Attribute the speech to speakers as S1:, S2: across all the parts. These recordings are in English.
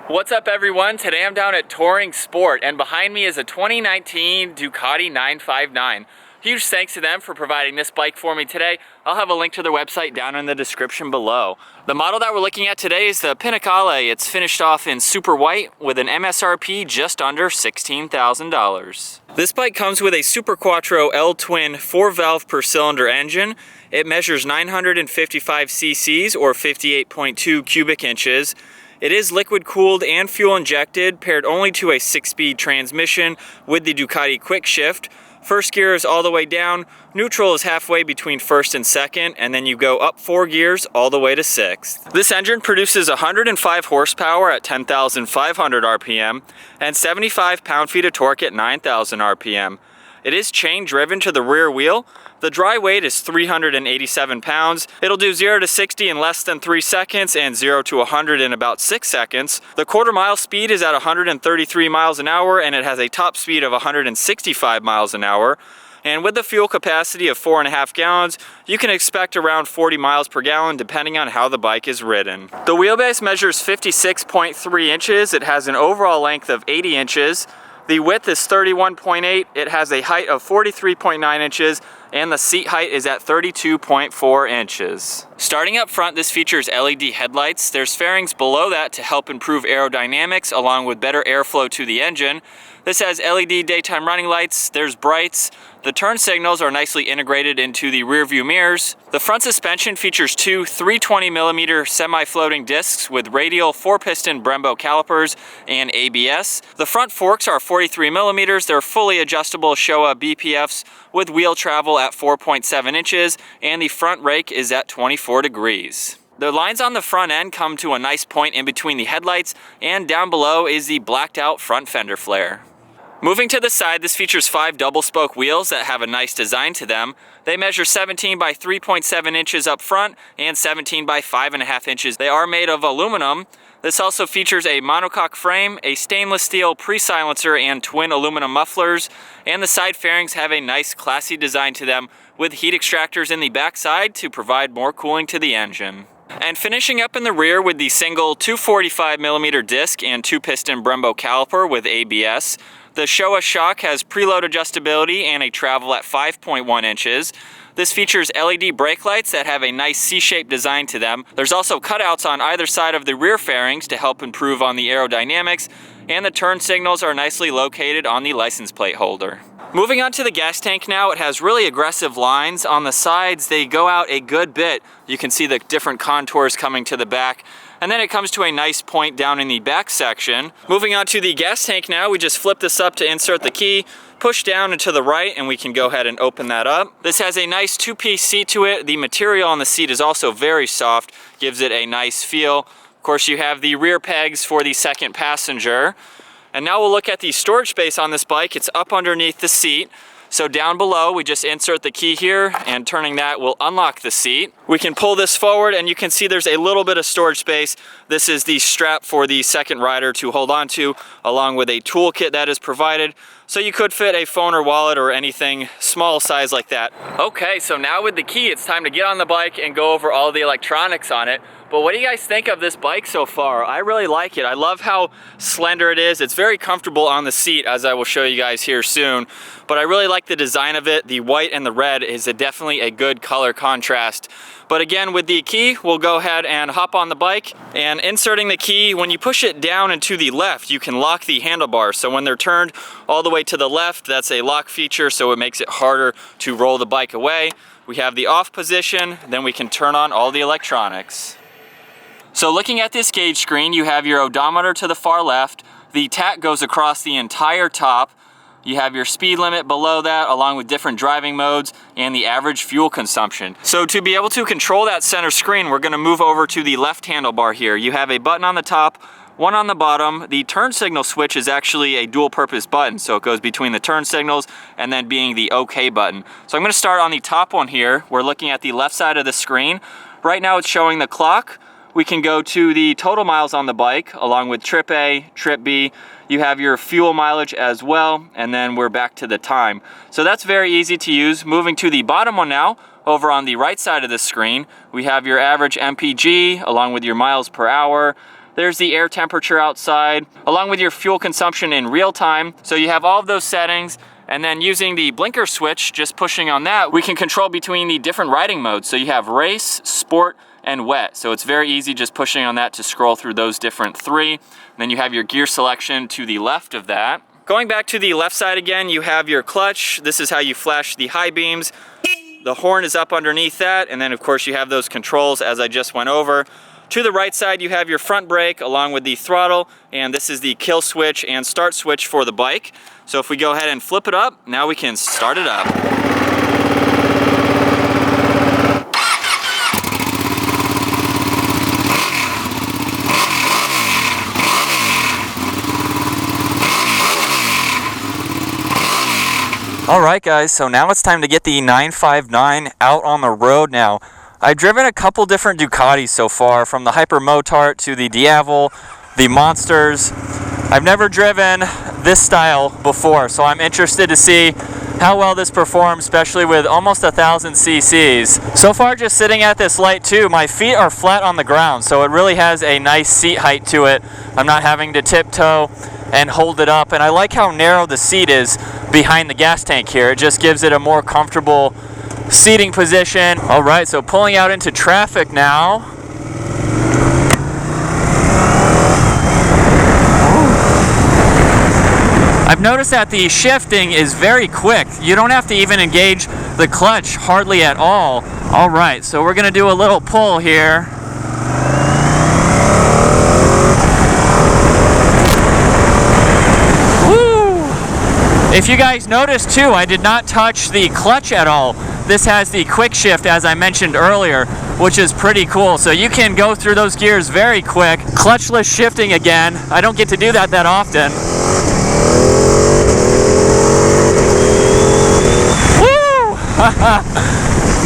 S1: What's up everyone? Today I'm down at Touring Sport and behind me is a 2019 Ducati 959. Huge thanks to them for providing this bike for me today. I'll have a link to their website down in the description below. The model that we're looking at today is the Panigale. It's finished off in super white with an MSRP just under $16,000. This bike comes with a Super Quattro L-Twin 4-valve per cylinder engine. It measures 955 cc's or 58.2 cubic inches. It is liquid cooled and fuel injected, paired only to a 6-speed transmission with the Ducati quick shift. First gear is all the way down, neutral is halfway between first and second, and then you go up 4 gears all the way to 6th. This engine produces 105 horsepower at 10,500 RPM and 75 pound-feet of torque at 9,000 RPM. It is chain driven to the rear wheel. The dry weight is 387 pounds. It'll do 0 to 60 in less than 3 seconds and 0 to 100 in about 6 seconds. The quarter-mile speed is at 133 miles an hour and it has a top speed of 165 miles an hour. And with the fuel capacity of 4.5 gallons, you can expect around 40 miles per gallon depending on how the bike is ridden. The wheelbase measures 56.3 inches. It has an overall length of 80 inches. The width is 31.8, it has a height of 43.9 inches, and the seat height is at 32.4 inches. Starting up front, this features LED headlights. There's fairings below that to help improve aerodynamics along with better airflow to the engine. This has LED daytime running lights, there's brights. The turn signals are nicely integrated into the rear view mirrors. The front suspension features two 320mm semi-floating discs with radial 4-piston Brembo calipers and ABS. The front forks are 43mm. They're fully adjustable Showa BPFs with wheel travel at 4.7 inches, and the front rake is at 24 degrees. The lines on the front end come to a nice point in between the headlights, and down below is the blacked out front fender flare. Moving to the side, this features 5 double spoke wheels that have a nice design to them. They measure 17 by 3.7 inches up front and 17 by 5.5 inches. They are made of aluminum. This also features a monocoque frame, a stainless steel pre-silencer and twin aluminum mufflers, and the side fairings have a nice classy design to them with heat extractors in the back side to provide more cooling to the engine. And finishing up in the rear with the single 245mm disc and 2-piston Brembo caliper with ABS. The Showa shock has preload adjustability and a travel at 5.1 inches. This features LED brake lights that have a nice C-shaped design to them. There's also cutouts on either side of the rear fairings to help improve on the aerodynamics, and the turn signals are nicely located on the license plate holder. Moving on to the gas tank now, it has really aggressive lines. On the sides, they go out a good bit. You can see the different contours coming to the back. And then it comes to a nice point down in the back section. Moving on to the gas tank now, we just flip this up to insert the key, push down and to the right, and we can go ahead and open that up. This has a nice 2-piece seat to it. The material on the seat is also very soft, gives it a nice feel. Of course, you have the rear pegs for the second passenger. And now we'll look at the storage space on this bike. It's up underneath the seat. So down below, we just insert the key here, and turning that will unlock the seat. We can pull this forward and you can see there's a little bit of storage space. This is the strap for the second rider to hold on to, along with a toolkit that is provided. So you could fit a phone or wallet or anything small size like that. Okay, so now with the key, it's time to get on the bike and go over all the electronics on it. But what do you guys think of this bike so far? I really like it. I love how slender it is. It's very comfortable on the seat, as I will show you guys here soon. But I really like the design of it. The white and the red is definitely a good color contrast. But again, with the key, we'll go ahead and hop on the bike. And inserting the key, when you push it down and to the left, you can lock the handlebars. So when they're turned all the way to the left, that's a lock feature, so it makes it harder to roll the bike away. We have the off position, then we can turn on all the electronics. So looking at this gauge screen, you have your odometer to the far left. The tach goes across the entire top. You have your speed limit below that, along with different driving modes and the average fuel consumption. So to be able to control that center screen, we're gonna move over to the left handlebar here. You have a button on the top, one on the bottom. The turn signal switch is actually a dual purpose button, so it goes between the turn signals and then being the OK button. So I'm gonna start on the top one here. We're looking at the left side of the screen. Right now it's showing the clock. We can go to the total miles on the bike, along with trip A, trip B. You have your fuel mileage as well, and then we're back to the time. So that's very easy to use. Moving to the bottom one now, over on the right side of the screen, we have your average MPG, along with your miles per hour. There's the air temperature outside, along with your fuel consumption in real time. So you have all of those settings. And then using the blinker switch, just pushing on that, we can control between the different riding modes. So you have race, sport, and wet. So it's very easy just pushing on that to scroll through those different three. And then you have your gear selection to the left of that. Going back to the left side again, you have your clutch. This is how you flash the high beams. The horn is up underneath that. And then of course you have those controls as I just went over. To the right side, you have your front brake along with the throttle, and this is the kill switch and start switch for the bike. So if we go ahead and flip it up, now we can start it up. All right guys, so now it's time to get the 959 out on the road now. I've driven a couple different Ducatis so far, from the Hyper Motard to the Diavel, the Monsters. I've never driven this style before, so I'm interested to see how well this performs, especially with almost 1,000 cc's. So far, just sitting at this light too, my feet are flat on the ground, so it really has a nice seat height to it. I'm not having to tiptoe and hold it up, and I like how narrow the seat is behind the gas tank here. It just gives it a more comfortable seating position. All right, so pulling out into traffic now. I've noticed that the shifting is very quick. You don't have to even engage the clutch hardly at all. All right, so we're gonna do a little pull here. Woo! If you guys noticed too, I did not touch the clutch at all. This has the quick shift, as I mentioned earlier, which is pretty cool. So you can go through those gears very quick. Clutchless shifting again. I don't get to do that often. Woo!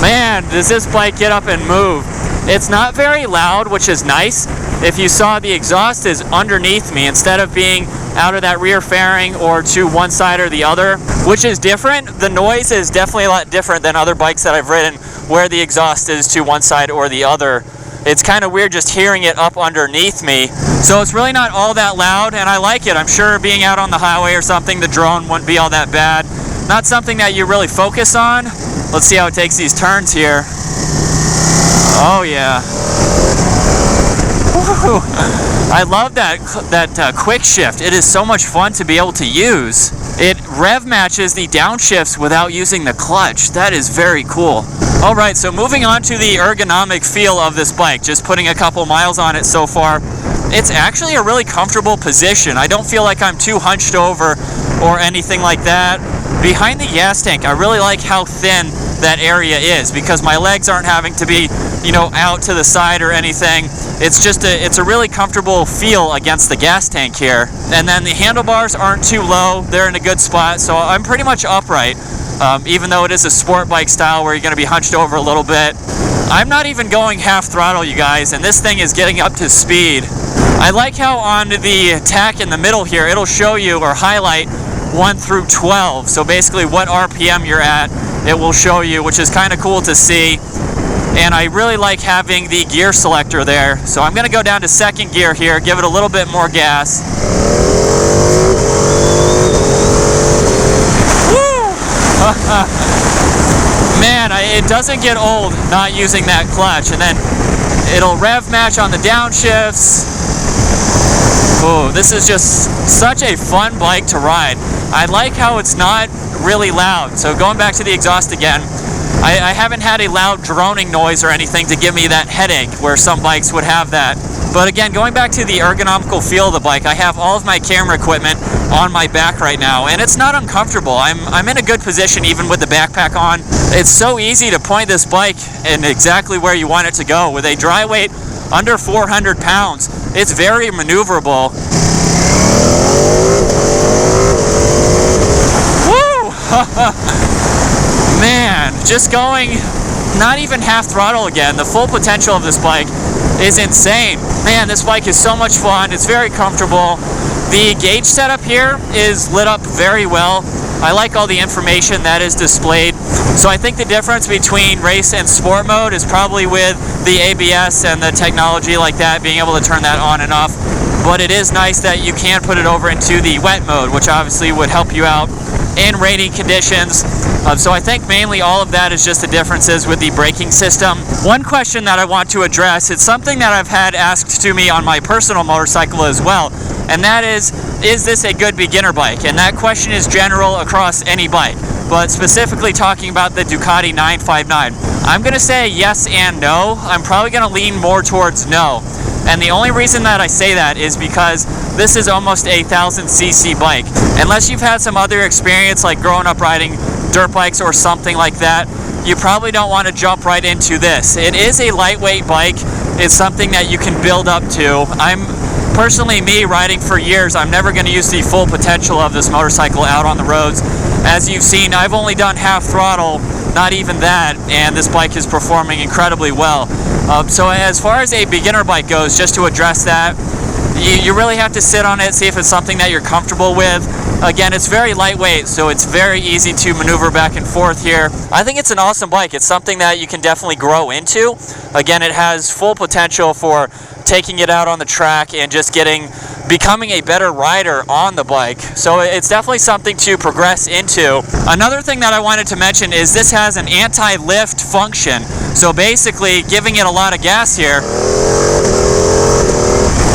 S1: Man, does this bike get up and move. It's not very loud, which is nice. If you saw, the exhaust is underneath me instead of being out of that rear fairing or to one side or the other, which is different. The noise is definitely a lot different than other bikes that I've ridden where the exhaust is to one side or the other. It's kind of weird just hearing it up underneath me. So it's really not all that loud, and I like it. I'm sure being out on the highway or something, the drone wouldn't be all that bad. Not something that you really focus on. Let's see how it takes these turns here. Oh yeah. Woo. I love that quick shift. It is so much fun to be able to use. It rev matches the downshifts without using the clutch. That is very cool. All right, so moving on to the ergonomic feel of this bike, just putting a couple miles on it so far. It's actually a really comfortable position. I don't feel like I'm too hunched over or anything like that. Behind the gas tank, I really like how thin that area is because my legs aren't having to be, you know, out to the side or anything. It's a really comfortable feel against the gas tank here. And then the handlebars aren't too low. They're in a good spot, so I'm pretty much upright. Even though it is a sport bike style where you're going to be hunched over a little bit. I'm not even going half throttle, you guys, and this thing is getting up to speed. I like how on the tack in the middle here, it'll show you or highlight 1 through 12. So basically what RPM you're at, it will show you, which is kind of cool to see. And I really like having the gear selector there. So I'm going to go down to second gear here, give it a little bit more gas. Man, it doesn't get old not using that clutch, and then it'll rev match on the downshifts. Oh, this is just such a fun bike to ride. I like how it's not really loud. So going back to the exhaust again, I haven't had a loud droning noise or anything to give me that headache where some bikes would have that. But again, going back to the ergonomical feel of the bike, I have all of my camera equipment on my back right now, and it's not uncomfortable. I'm in a good position even with the backpack on. It's so easy to point this bike in exactly where you want it to go. With a dry weight under 400 pounds, it's very maneuverable. Woo! Man, just going not even half throttle again. The full potential of this bike is insane. Man, this bike is so much fun. It's very comfortable. The gauge setup here is lit up very well. I like all the information that is displayed So I think the difference between race and sport mode is probably with the ABS and the technology like that, being able to turn that on and off. But it is nice that you can put it over into the wet mode, which obviously would help you out in rainy conditions. So I think mainly all of that is just the differences with the braking system. One question that I want to address, it's something that I've had asked to me on my personal motorcycle as well, and that is this a good beginner bike? And that question is general across any bike, but specifically talking about the Ducati 959. I'm going to say yes and no. I'm probably going to lean more towards no. And the only reason that I say that is because this is almost a 1000cc bike. Unless you've had some other experience like growing up riding dirt bikes or something like that, you probably don't want to jump right into this. It is a lightweight bike. It's something that you can build up to. Personally, me riding for years, I'm never going to use the full potential of this motorcycle out on the roads. As you've seen, I've only done half throttle, not even that, and this bike is performing incredibly well. So as far as a beginner bike goes, just to address that, you really have to sit on it, see if it's something that you're comfortable with. Again, it's very lightweight, so it's very easy to maneuver back and forth here. I think it's an awesome bike. It's something that you can definitely grow into. Again, it has full potential for taking it out on the track and just becoming a better rider on the bike. So it's definitely something to progress into. Another thing that I wanted to mention is this has an anti-lift function. So basically, giving it a lot of gas here,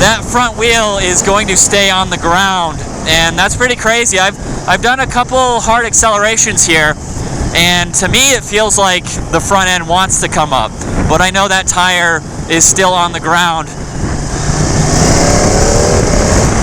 S1: that front wheel is going to stay on the ground, and that's pretty crazy. I've done a couple hard accelerations here, and to me it feels like the front end wants to come up, but I know that tire is still on the ground.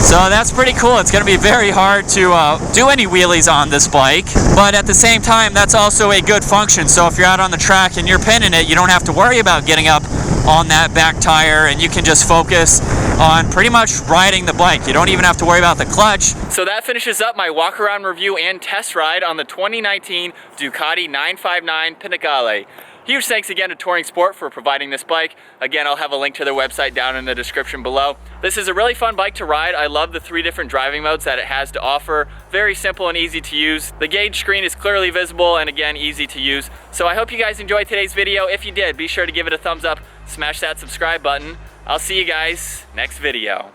S1: So that's pretty cool. It's going to be very hard to do any wheelies on this bike, but at the same time, that's also a good function. So if you're out on the track and you're pinning it, you don't have to worry about getting up on that back tire, and you can just focus on pretty much riding the bike. You don't even have to worry about the clutch. So that finishes up my walk around review and test ride on the 2019 Ducati 959 Panigale. Huge thanks again to Touring Sport for providing this bike. Again, I'll have a link to their website down in the description below. This is a really fun bike to ride. I love the 3 different driving modes that it has to offer. Very simple and easy to use. The gauge screen is clearly visible and again, easy to use. So I hope you guys enjoyed today's video. If you did, be sure to give it a thumbs up, smash that subscribe button. I'll see you guys next video.